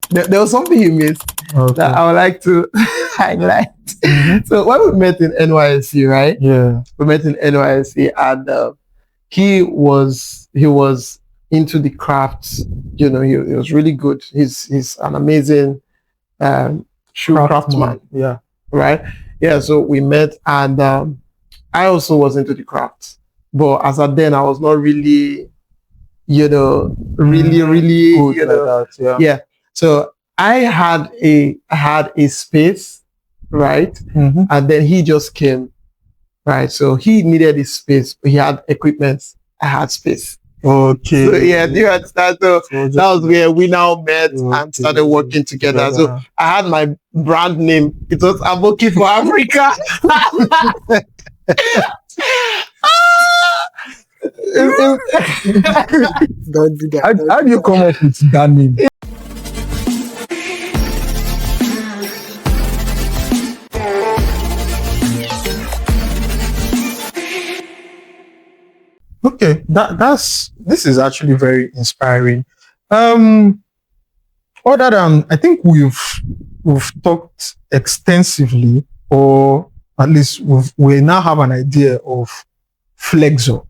there was something you missed that I would like to highlight. So when we met in NYSC, right? Yeah. We met in NYSC, and he was into the crafts. You know, he was really good. He's an amazing shoe craftsman. Yeah. Right. Yeah. So we met, and I also was into the crafts, but as at then I was not really, really, good, you know, like that, yeah. So I had a space, right? And then he just came, right? So he needed his space, but he had equipment. I had space. Okay. So yeah, do you understand? So that was where we now met and started working together. So I had my brand name. It was Aboki for Africa. Don't do that. How do you come up with that name? Okay, this is actually very inspiring. Other than, I think we've talked extensively, or at least we now have an idea of Flexor.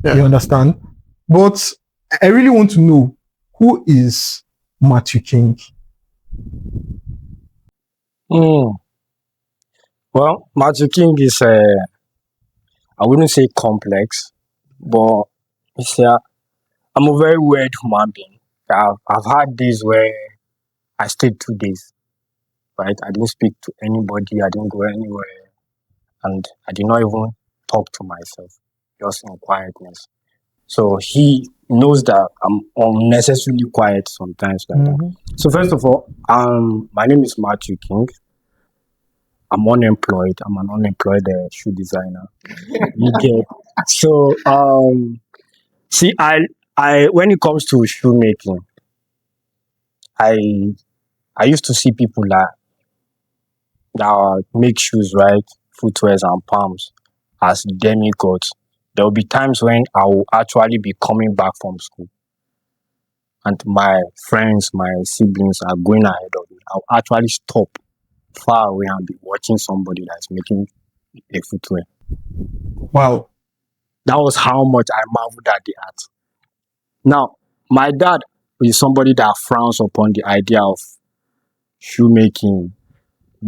Yeah. You understand? But I really want to know, who is Matthew King? Well, Matthew King is I wouldn't say complex, but I'm a very weird human being. I've had days where I stayed 2 days, right? I didn't speak to anybody, I didn't go anywhere, and I did not even talk to myself, just in quietness. So he knows that I'm unnecessarily quiet sometimes like that. So first of all, my name is Matthew King. I'm unemployed. I'm an unemployed shoe designer. You get so see, I when it comes to shoemaking, I used to see people that make shoes, right, footwears and palms, as demigods. There will be times when I will actually be coming back from school, and my friends, my siblings are going ahead of me. I'll actually stop far away and be watching somebody that's making a footwear. Wow. That was how much I marveled at the art. Now, my dad is somebody that frowns upon the idea of shoemaking,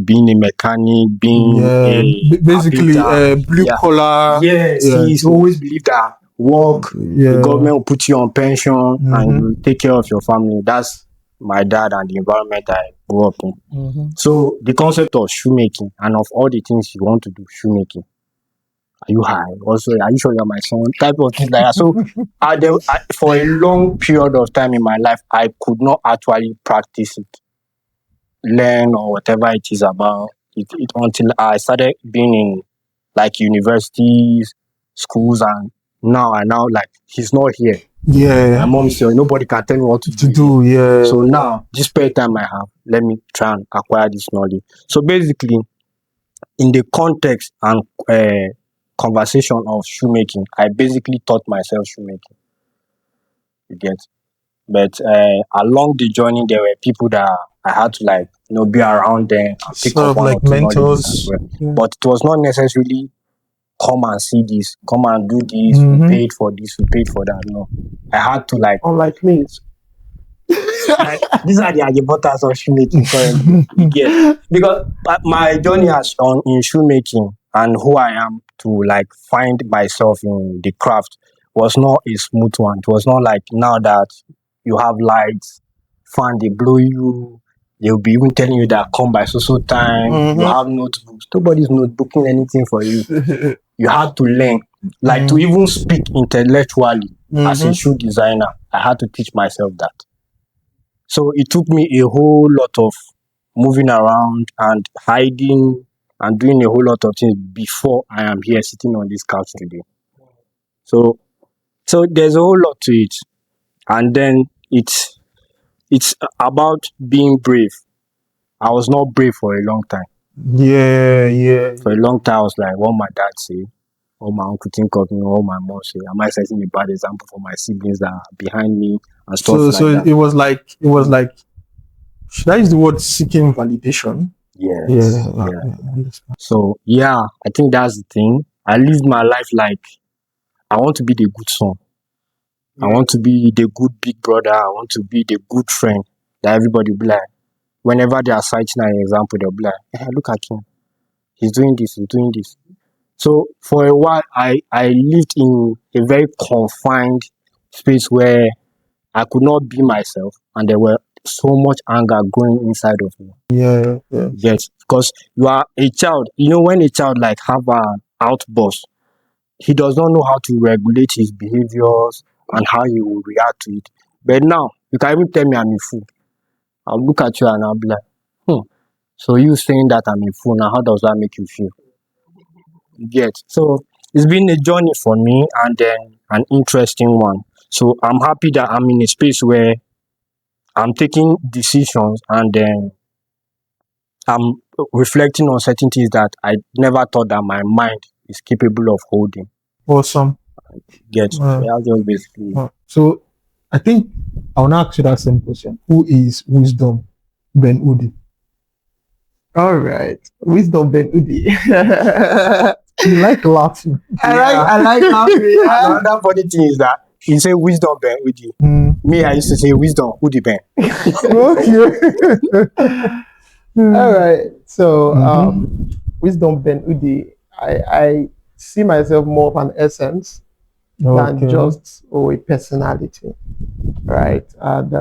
being a mechanic, being basically blue collar. Yes, he's always believed that work, the government will put you on pension and you take care of your family. That's my dad and the environment I grew up in. So the concept of shoemaking, and of all the things you want to do, shoemaking. Are you high? Also, are you sure you're my son? Type of things like that. So for a long period of time in my life, I could not actually practice it, learn, or whatever it is about it until I started being in like universities, schools, and now like he's not here. Yeah. My mom said nobody can tell me what to do. Yeah. So now, this spare time I have, let me try and acquire this knowledge. So basically, in the context and conversation of shoemaking, I basically taught myself shoemaking. You get? But along the journey, there were people that I had to be around them and pick sort up of one like or two mentors. as well. Yeah. But it was not necessarily come and see this, come and do this, we paid for this, we paid for that. No. I had to unlike me. These are the importance of shoemaking currently. Yeah. Because my journey in shoemaking and who I am to find myself in the craft was not a smooth one. It was not like now that you have lights, fan, they blow you, they'll be even telling you that come by so time, you have notebooks. Nobody's notebooking anything for you. You had to learn. To even speak intellectually as a shoe designer, I had to teach myself that. So it took me a whole lot of moving around and hiding and doing a whole lot of things before I am here sitting on this couch today. So there's a whole lot to it. And then it's about being brave. I was not brave for a long time. Yeah. For a long time, I was like, what my dad say, what my uncle think of me, what my mom say. Am I setting a bad example for my siblings that are behind me and stuff like that? So it was like should I use the word seeking validation? Yes. Yeah. Yeah. I understand. So yeah, I think that's the thing. I live my life like I want to be the good son. I want to be the good big brother. I want to be the good friend that everybody will be like, whenever they are citing an example, they'll be like, look at him. He's doing this, he's doing this. So for a while, I lived in a very confined space where I could not be myself, and there were so much anger growing inside of me. Yeah. Yes, because you are a child. You know, when a child like have an outburst, he does not know how to regulate his behaviors and how he will react to it. But now you can even tell me I'm a fool. I'll look at you and I'll be like, so you saying that I'm a fool now, how does that make you feel? Get. So it's been a journey for me and then an interesting one. So I'm happy that I'm in a space where I'm taking decisions and then I'm reflecting on certain things that I never thought that my mind is capable of holding. Awesome. Get. So that's just basically. So I think I want to ask you that same question. Who is Wisdom Ben Udi? All right. Wisdom Ben Udi. You like laughing. I like laughing. Yeah. Another funny thing is that you say wisdom Ben Udi. Me, I used to say wisdom Udi Ben. Okay. All right. So Wisdom Ben Udi, I see myself more of an essence than just a personality. Right. And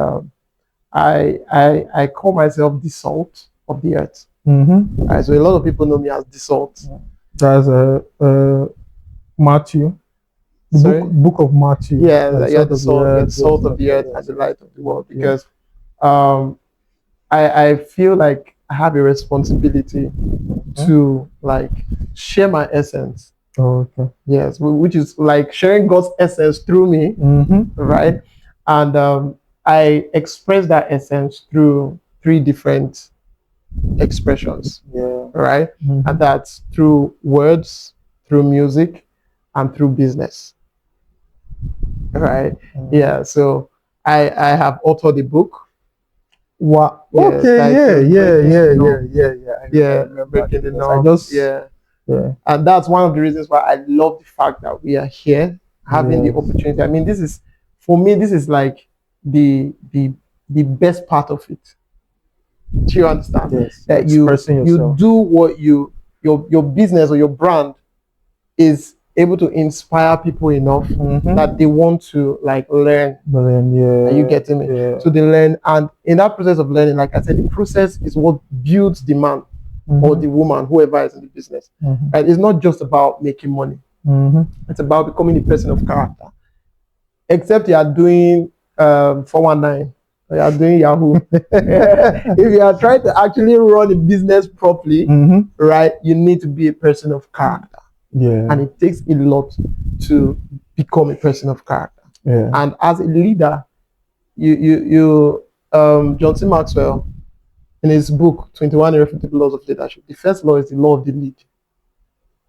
I call myself the salt of the earth. Right, so a lot of people know me as the salt. That's Matthew. Book of Matthew. Yeah, you're the salt of the earth and the light of the world. Because I feel like I have a responsibility to like share my essence. Yes, which is like sharing God's essence through me, right? And I express that essence through 3 different expressions, right? And that's through words, through music, and through business, right? Yeah, so I have authored a book. Wow. Okay. Yeah. Breaking the norm. And that's one of the reasons why I love the fact that we are here having the opportunity. I mean, this is for me. This is like the best part of it. Do you understand? Yes. That you do what your business or your brand is able to inspire people enough that they want to like learn. Are you getting me? So they learn, and in that process of learning, like I said, the process is what builds the man or the woman, whoever is in the business. Right? It's not just about making money. It's about becoming a person of character. Except you are doing 419. You are doing Yahoo. If you are trying to actually run a business properly, right, you need to be a person of character. And it takes a lot to become a person of character. And as a leader, you John C. Maxwell, in his book 21 Irrefutable Laws of Leadership, the first law is the law of the lead,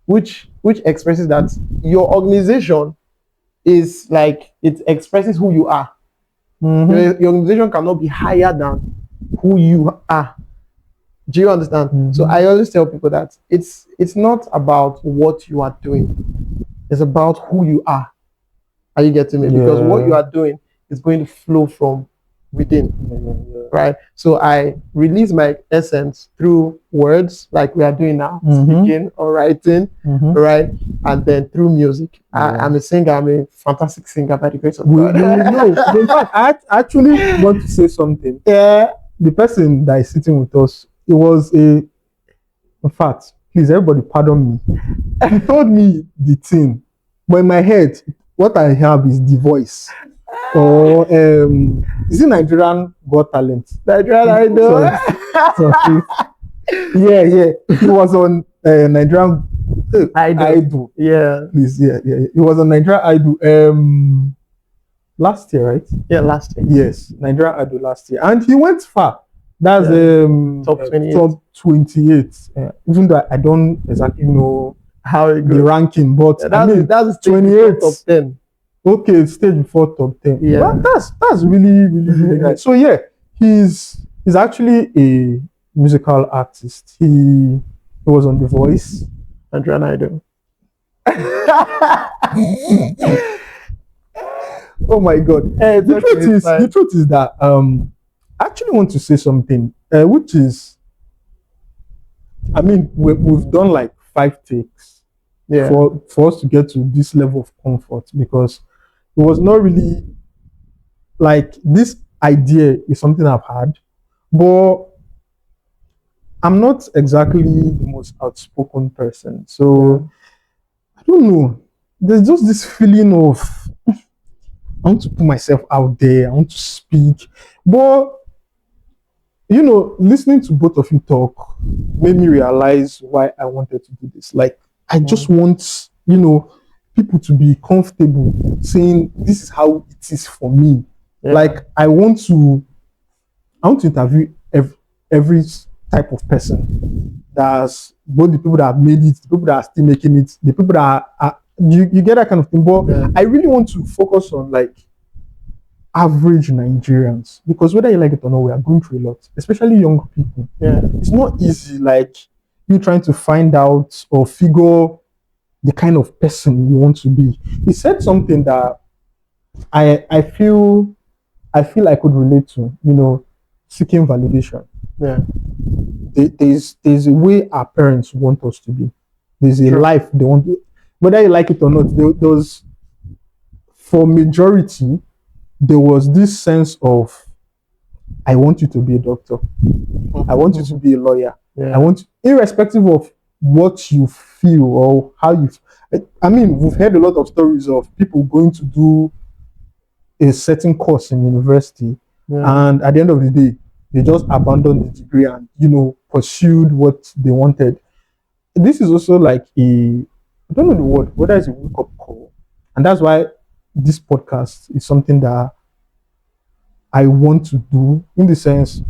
which expresses that your organization is like, it expresses who you are. Your organization cannot be higher than who you are. Do you understand? So I always tell people that it's not about what you are doing. It's about who you are. Are you getting me? Because what you are doing is going to flow from within. Right? So I release my essence through words like we are doing now, speaking or writing, right? And then through music. I'm a singer. I'm a fantastic singer by the grace of God. I actually want to say something. The person that is sitting with us, it was in fact, please everybody pardon me. He told me the thing, but in my head, what I have is the voice. Or is it Nigerian Got Talent? Nigerian Idol. Yeah. He was on Nigerian Idol. Yeah. Please, yeah. He was on Nigerian Idol last year, right? Yeah, last year. Yes, Nigerian Idol last year, and he went far. That's top 28. Top 28. Even though I don't exactly know how it goes. The ranking, but that's 28 top 10. Okay, stage before top 10. Yeah, that's really nice. So yeah, he's He's actually a musical artist. He was on The Voice. Nigerian Idol. Oh my God! The truth is that I actually want to say something, which is, I mean, we've done like 5 takes Yeah. for us to get to this level of comfort, because it was not really like, this idea is something I've had, but I'm not exactly the most outspoken person. So I don't know. There's just this feeling of, I want to put myself out there, I want to speak. But listening to both of you talk made me realize why I wanted to do this. Like, I just want, people to be comfortable saying this is how it is for me. Yeah. Like, I want to interview every type of person. That's both the people that have made it, the people that are still making it, the people that are you get that kind of thing. But I really want to focus on like average Nigerians, because whether you like it or not, we are going through a lot, especially young people. Yeah. It's not easy, like you trying to find out or figure the kind of person you want to be. He said something that I feel I could relate to, seeking validation. Yeah. There's a way our parents want us to be. There's a life they want, whether you like it or not. There's, for majority, there was this sense of, I want you to be a doctor. I want you to be a lawyer. Yeah. I want, irrespective of what you feel or how you. I mean, we've heard a lot of stories of people going to do a certain course in university, and at the end of the day, they just abandoned the degree and pursued what they wanted. This is also like I don't know the word, whether it's a wake-up call, and that's why this podcast is something that I want to do, in the sense,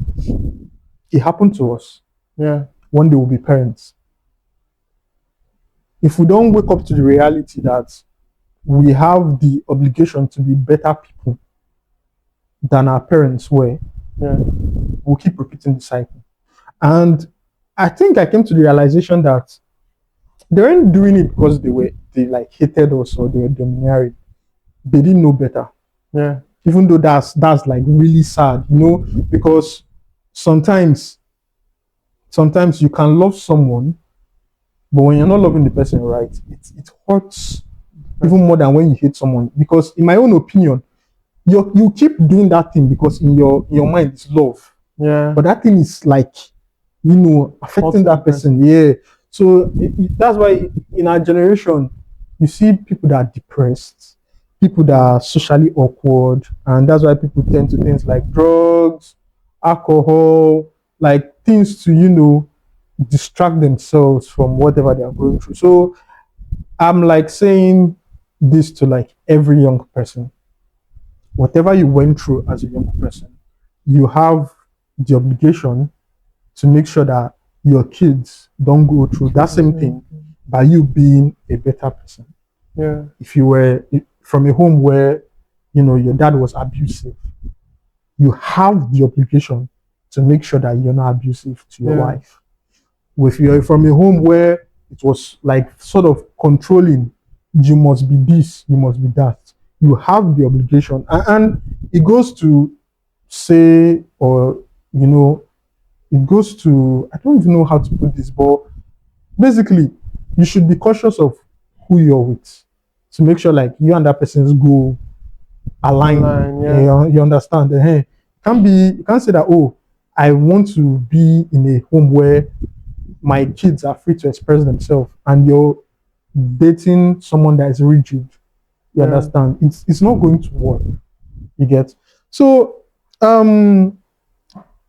it happened to us. Yeah. One day we'll be parents. If we don't wake up to the reality that we have the obligation to be better people than our parents were, we'll keep repeating the cycle. And I think I came to the realization that they weren't doing it because they like hated us or they were domineering. They didn't know better. Yeah. Even though that's like really sad, because sometimes you can love someone, but when you're not loving the person right, it hurts even more than when you hate someone. Because in my own opinion, you keep doing that thing because in your mind it's love. Yeah. But that thing is like, affecting that person. Yeah. So that's why in our generation, you see people that are depressed, people that are socially awkward, and that's why people tend to things like drugs, alcohol, like things to distract themselves from whatever they are going through. So I'm like saying this to like every young person. Whatever you went through as a young person, you have the obligation to make sure that your kids don't go through that same thing by you being a better person. Yeah. If you were from a home where your dad was abusive, you have the obligation to make sure that you're not abusive to your wife. If you're from a home where it was like sort of controlling, you must be this, you must be that, you have the obligation. And it goes to say, or it goes to, I don't even know how to put this, but basically you should be cautious of who you're with, to make sure like you and that person's goal align. You understand? Hey, you can't say that, oh, I want to be in a home where my kids are free to express themselves, and you're dating someone that is rigid. You understand? It's not going to work. You get? So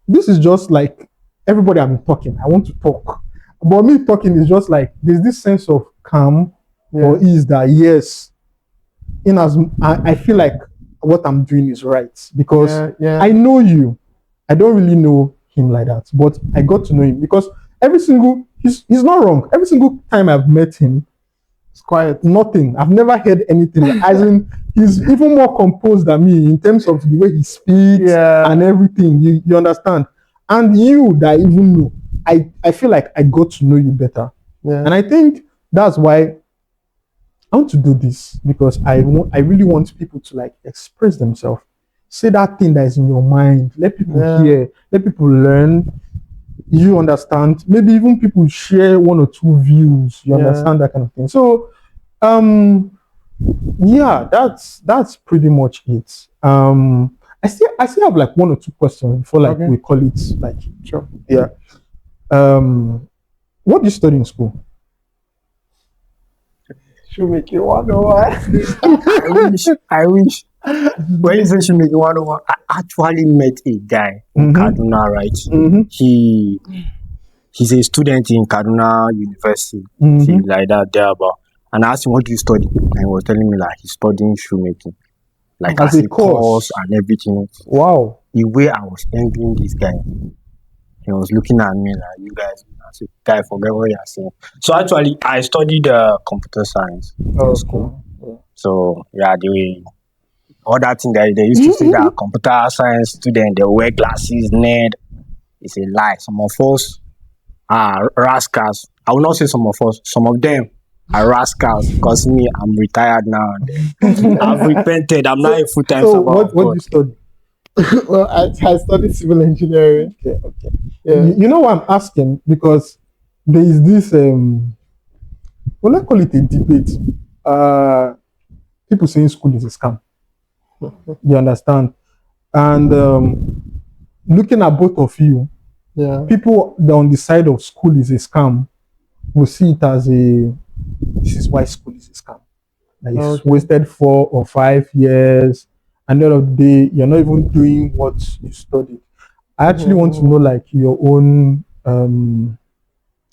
this is just like everybody I've been talking. I want to talk. But me talking is just like there's this sense of calm or ease that, yes, in as I feel like what I'm doing is right, because I know you. I don't really know him like that, but I got to know him because he's not wrong. Every single time I've met him, it's quiet, nothing. I've never heard anything. As in, he's even more composed than me in terms of the way he speaks and everything. You understand? And you that even know, I feel like I got to know you better. Yeah. And I think that's why I want to do this, because I really want people to like express themselves. Say that thing that is in your mind. Let people hear. Let people learn. You understand? Maybe even people share one or two views. You understand that kind of thing. So, yeah, that's pretty much it. I still have like one or two questions before like we call it like Sure. yeah. What do you study in school? Shoemaking 101. I wish. When you say shoemaking 101, I actually met a guy in Kaduna, right? He's a student in Kaduna University, like that, thereabout. And I asked him, what do you study? And he was telling me like he's studying shoemaking, like as a course and everything. Wow. The way I was envying this guy, he was looking at me like, you guys, I said, guy, forget what you're saying. So actually, I studied computer science in school. So yeah, the other thing that they used to say that computer science student, they wear glasses, nerd, it's a lie. Some of us are rascals. I will not say some of us, some of them are rascals, because me, I'm retired now. I've repented. I'm not a full-time servant. What do you study? Well, I studied civil engineering. Okay. Yeah. You know why I'm asking? Because there is this well, I call it a debate. People saying school is a scam. You understand? And looking at both of you, people that on the side of school is a scam will see it as this is why school is a scam. Like it's wasted 4 or 5 years, and the end of the day, you're not even doing what you studied. I actually want to know like your own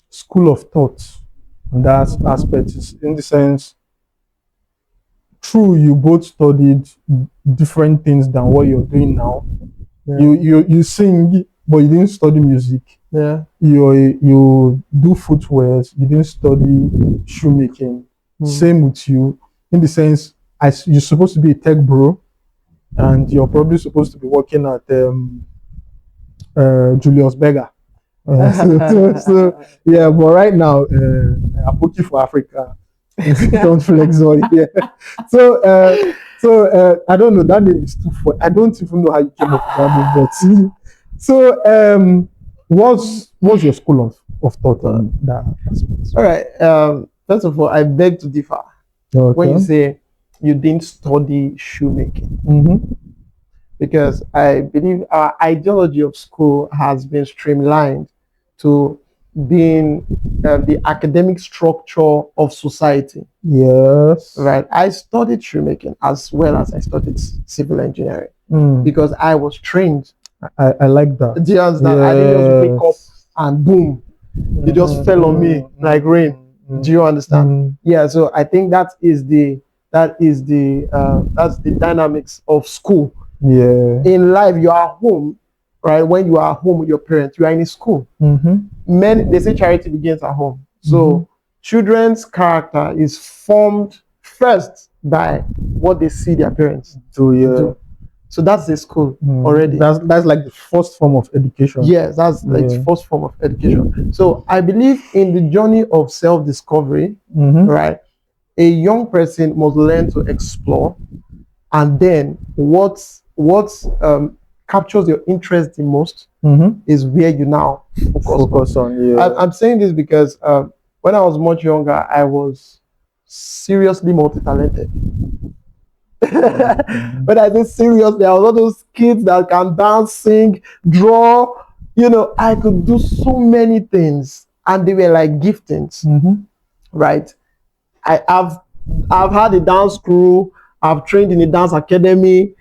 school of thought on that aspect. Is in the sense, true, you both studied different things than what you're doing now. You sing, but you didn't study music. You do footwear. You didn't study shoemaking. Same with you, in the sense, as you're supposed to be a tech bro, and you're probably supposed to be working at Julius Berger. So yeah, but right now, Apoki for Africa. Don't Flexor. Yeah. So I don't know. That name is too funny. I don't even know how you came up with that name. But so what's your school of thought on that aspect? All right. First of all, I beg to differ. When you say you didn't study shoemaking, because I believe our ideology of school has been streamlined to being the academic structure of society. Yes. Right. I studied shoemaking as well as I studied civil engineering because I was trained. I like that. Do you understand? Yes. I didn't just wake up and boom, it just fell on me like rain. Do you understand? Yeah. So I think that's the dynamics of school. Yeah. In life, you are home, right? When you are home with your parents, you are in a school. They say charity begins at home. So children's character is formed first by what they see their parents do. So that's the school already. That's like the first form of education. Yes, that's like the first form of education. So I believe in the journey of self-discovery, right? A young person must learn to explore, and then what captures your interest the most is where you now focus on. Yeah. I'm saying this because when I was much younger, I was seriously multi-talented. But I say seriously, I was one of those kids that can dance, sing, draw. You know, I could do so many things, and they were like giftings, right? I've had a dance crew. I've trained in a dance academy.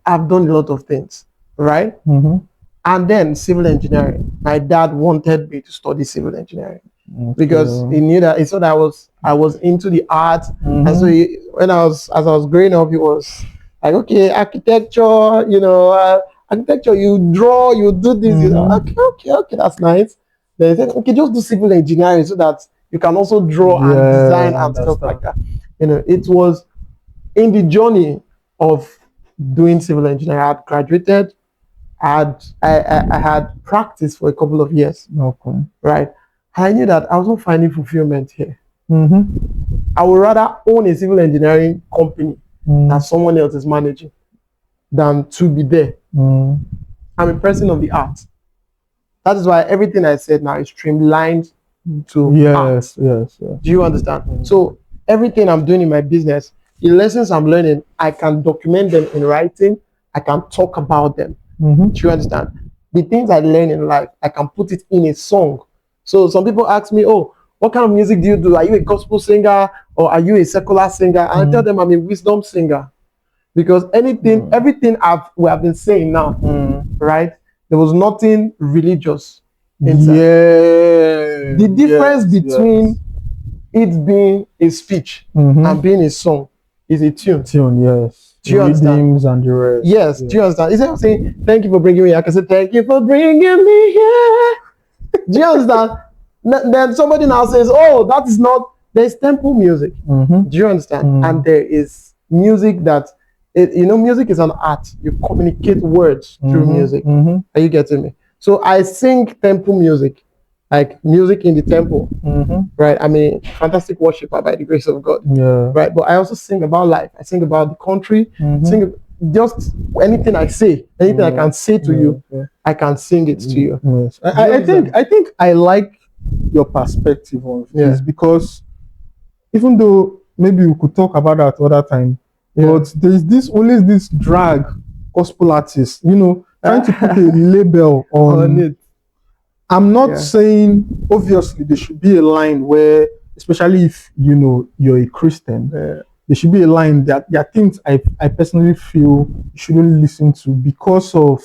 I've done a lot of things, right? And then civil engineering. My dad wanted me to study civil engineering because he knew that he saw that I was into the art. And so as I was growing up, he was like, okay, architecture, architecture, you draw, you do this. You know, okay, that's nice. Then he said, okay, just do civil engineering so that you can also draw and design and stuff like that. You know, it was in the journey of doing civil engineering. I had graduated. I had practiced for a couple of years, Okay. right? I knew that I wasn't finding fulfillment here. Mm-hmm. I would rather own a civil engineering company that someone else is managing than to be there. I'm a person of the art. That is why everything I said now is streamlined to art. Yes. Do you understand? So everything I'm doing in my business, the lessons I'm learning, I can document them in writing. I can talk about them. Do you understand? The things I learn in life, I can put it in a song. So some people ask me, oh, what kind of music do you do? Are you a gospel singer or are you a secular singer? And I tell them I'm a wisdom singer. Because everything we have been saying now, right? There was nothing religious inside. Yeah. The difference between it being a speech and being a song is a tune. Yes. Do you understand? Rhythms and the rest. Yes. Do you understand? Instead of saying, thank you for bringing me here, I can say, thank you for bringing me here. Do you understand? Then somebody now says, oh, that is not, there's temple music. Do you understand? And there is music that, music is an art. You communicate words through music. Are you getting me? So I sing temple music, like music in the temple, right? I mean, fantastic worshiper by the grace of God, right? But I also sing about life. I sing about the country, sing just anything I say, anything I can say to you, I can sing it to you. Yes. I think I like your perspective on this because even though maybe we could talk about that other time, but there's always this drag gospel artist, trying to put a label on it. I'm not saying obviously there should be a line where, especially if you're a Christian, there should be a line that there are things I personally feel you shouldn't listen to because of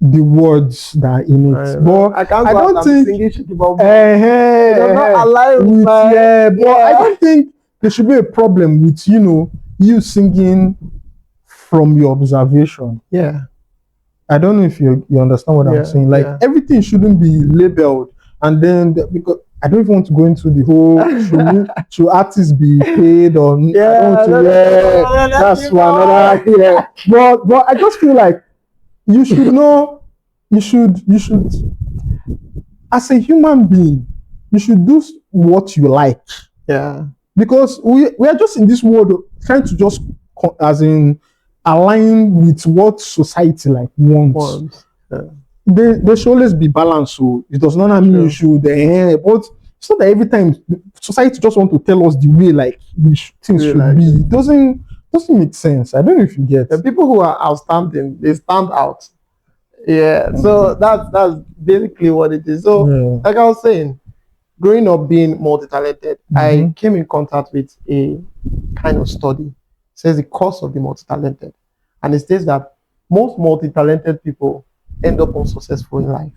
the words that are in it. But I don't think but I don't think there should be a problem with you singing from your observation. I don't know if you understand what I'm saying. Like everything shouldn't be labeled, and then because I don't even want to go into the whole should artists be paid or that's one another. But I just feel like you should know, you should as a human being, you should do what you like. Because we are just in this world trying to just align with what society wants. There should always be balance. So it does not mean you should, but it's not that every time society just want to tell us the way things should be. It doesn't make sense. I don't know if you get. The people who are outstanding, they stand out. So that's basically what it is. So like I was saying, growing up being multi-talented, I came in contact with a kind of study. It says the cost of the multi-talented. And it says that most multi-talented people end up unsuccessful in life.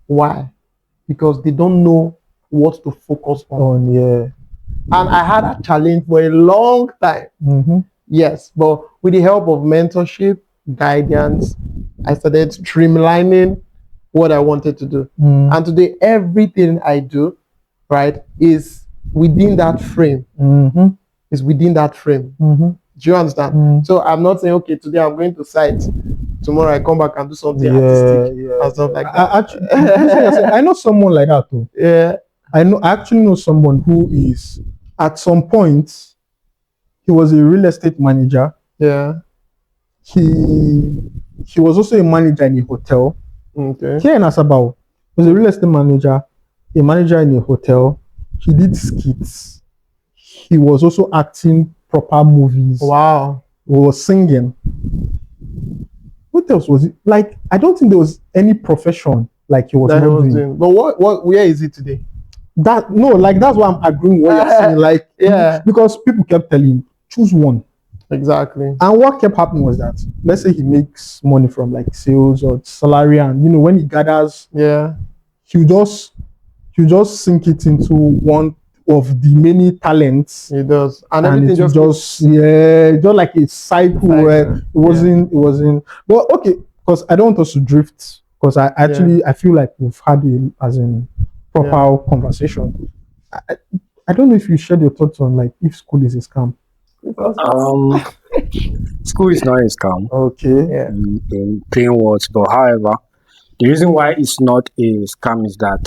Why? Because they don't know what to focus on. And I had a challenge for a long time. Yes, but with the help of mentorship, guidance, I started streamlining what I wanted to do. And today, everything I do, right, is within that frame. Is within that frame. Do you understand? So I'm not saying, okay, today I'm going to site. Tomorrow I come back and do something artistic and stuff like that. I know someone like that too. I actually know someone who is at some point he was a real estate manager. He was also a manager in a hotel. Here in Asabao, he was a real estate manager, a manager in a hotel. He did skits. He was also acting proper movies. Wow. He was singing. What else was it? I don't think there was any profession he was not doing. But where is it today? That's why I'm agreeing what you're saying. Because people kept telling him, choose one. Exactly. And what kept happening was that, let's say he makes money from sales or salary, and when he gathers, he'll just sink it into one of the many talents. He does. And everything just like a cycle where it wasn't. But okay, because I don't want us to drift, because I feel like we've had a proper conversation. I don't know if you shared your thoughts on if school is a scam. Um, School is not a scam Okay. Yeah. in plain words, but however, the reason why it's not a scam is that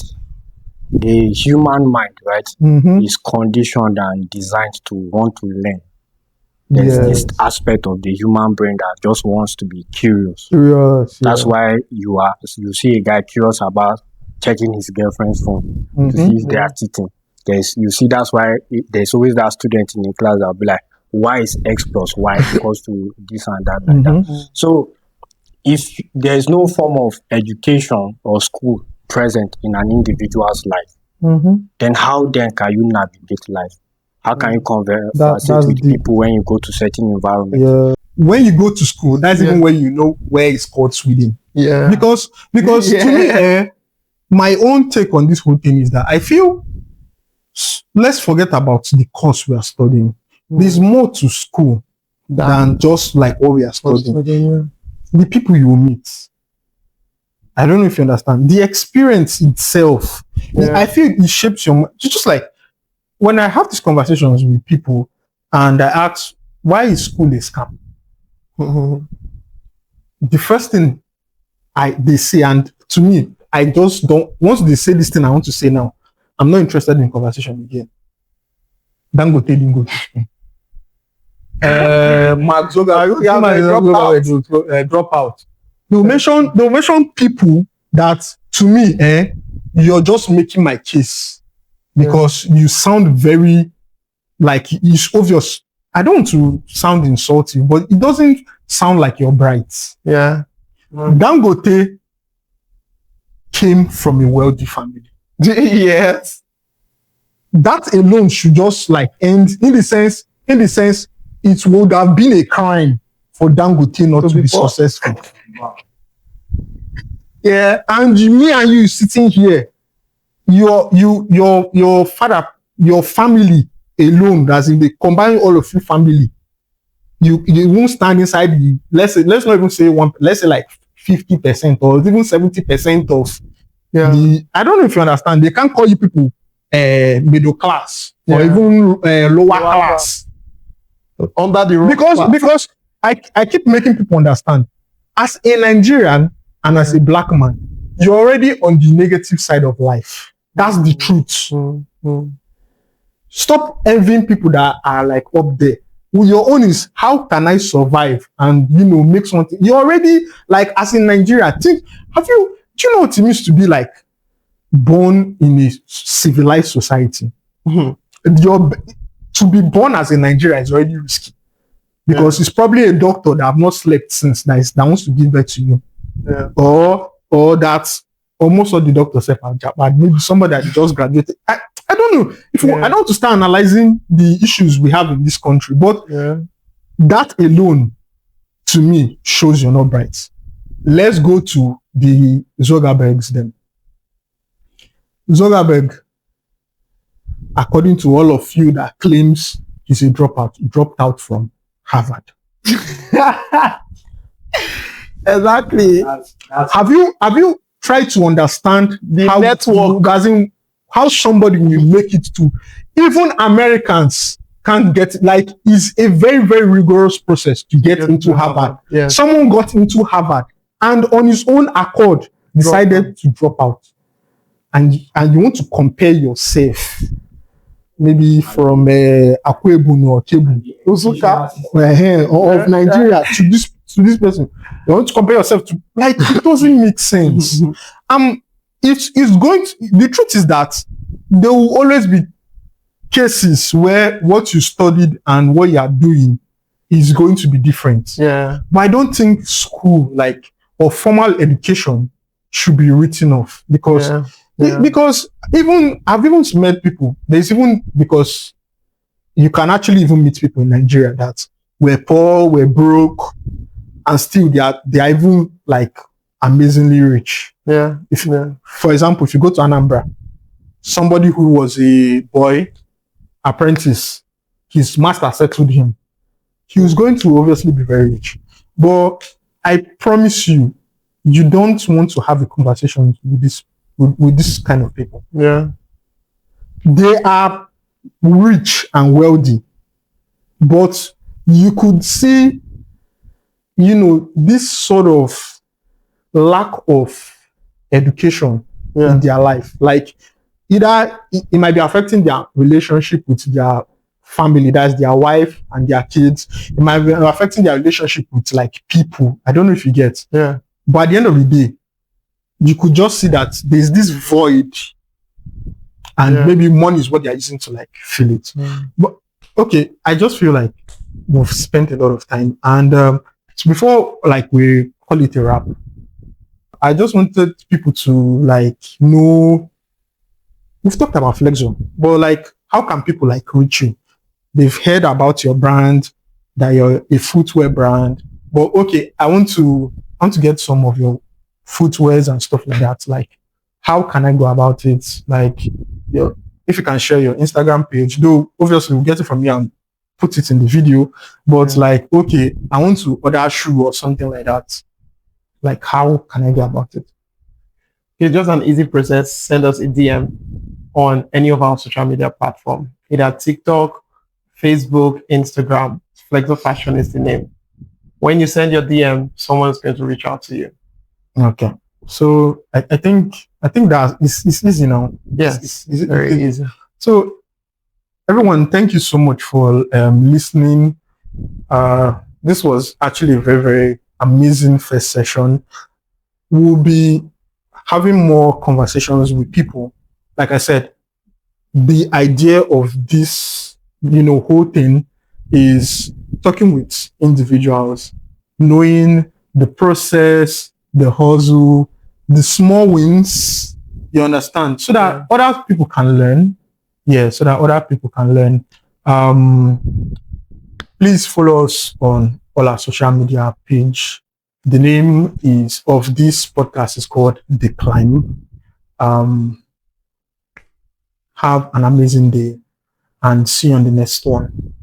the human mind, right, Mm-hmm. is conditioned and designed to want to learn. There's Yes. this aspect of the human brain that just wants to be curious. Curious. That's yeah. why you see a guy curious about checking his girlfriend's phone to see if they are cheating. That's why there's always that student in the class that'll be like, why is X plus Y equals to this and that like that. So if there's no form of education or school present in an individual's life, then how then can you navigate life? How can you converse that's with deep. people when you go to certain environments? Yeah. When you go to school, that's even when you know where it's called Sweden. Yeah. Because to me, my own take on this whole thing is that I feel let's forget about the course we are studying. There's more to school than just like what we are studying. The people you meet. I don't know if you understand. The experience itself, I feel it shapes your mind. Just like when I have these conversations with people and I ask, why is school a scam? The first thing they say, and to me, I just don't, once they say this thing I want to say now, I'm not interested in conversation again. Dangote didn't go to school. Mark Zuckerberg drop out. They'll mention people that to me, you're just making my case because you sound very like it's obvious. I don't want to sound insulting, but it doesn't sound like you're bright. Yeah. Dangote came from a wealthy family. Yes. That alone should just like end in the sense, it would have been a crime for Dangote not to be successful. Yeah, and me and you sitting here, your father, your family alone, as in they combine all of your family, you won't stand inside the let's not even say let's say like 50% or even 70% of the. I don't know if you understand. They can't call you people middle class or even lower class under the road because I keep making people understand. As a Nigerian and as a black man, you're already on the negative side of life. That's the truth. Stop envying people that are like up there. Your own is how can I survive and make something. You're already like as in Nigeria. Do you know what it means to be like born in a civilized society? To be born as a Nigerian is already risky because it's probably a doctor that have not slept since that wants to give birth to you, or most of the doctors have but maybe somebody that just graduated. I don't know if I don't want to start analyzing the issues we have in this country, but that alone to me shows you're not bright. Let's go to the Zuckerbergs then. Zuckerberg, according to all of you that claims he's a dropped out from Harvard. Exactly. Have you tried to understand the how network, how somebody will make it to even Americans can't get like it's a very, very rigorous process to get into Harvard. Someone got into Harvard and on his own accord decided to drop out. And you want to compare yourself maybe from Akwebunu or Kebu or of Nigeria to this person. You want to compare yourself to like it doesn't make sense. The truth is that there will always be cases where what you studied and what you are doing is going to be different. Yeah. But I don't think school or formal education should be written off because I've even met people. There's even because you can actually even meet people in Nigeria that were poor, were broke, and still they are even like amazingly rich. Yeah. For example, if you go to Anambra, somebody who was a boy apprentice, his master settled him. He was going to obviously be very rich. But I promise you, you don't want to have a conversation with this kind of people. Yeah. They are rich and wealthy. But you could see, this sort of lack of education in their life. Like, either it might be affecting their relationship with their family, that's their wife and their kids. It might be affecting their relationship with like people. I don't know if you get. Yeah. But at the end of the day, you could just see that there's this void, and maybe money is what they're using to like fill it. But okay, I just feel like we've spent a lot of time, and before like we call it a wrap, I just wanted people to like know. We've talked about Flexor, but like, how can people like reach you? They've heard about your brand, that you're a footwear brand, but okay, I want to get some of your footwears and stuff like that. Like, how can I go about it? Like, if you can share your Instagram page, though obviously we'll get it from you and put it in the video, but like, okay, I want to order a shoe or something like that. Like, how can I go about it? It's just an easy process. Send us a DM on any of our social media platform, either TikTok, Facebook, Instagram. Flexor Fashion is the name. When you send your DM, someone's going to reach out to you. Okay. So I think that it's easy now. Yes, it's very easy. So everyone, thank you so much for listening. This was actually a very, very amazing first session. We'll be having more conversations with people. Like I said, the idea of this, whole thing is talking with individuals, knowing the process, the hustle, the small wins, you understand, so that other people can learn. Yeah, so that other people can learn. Please follow us on all our social media page. The name of this podcast is called The Climb. Have an amazing day and see you on the next one.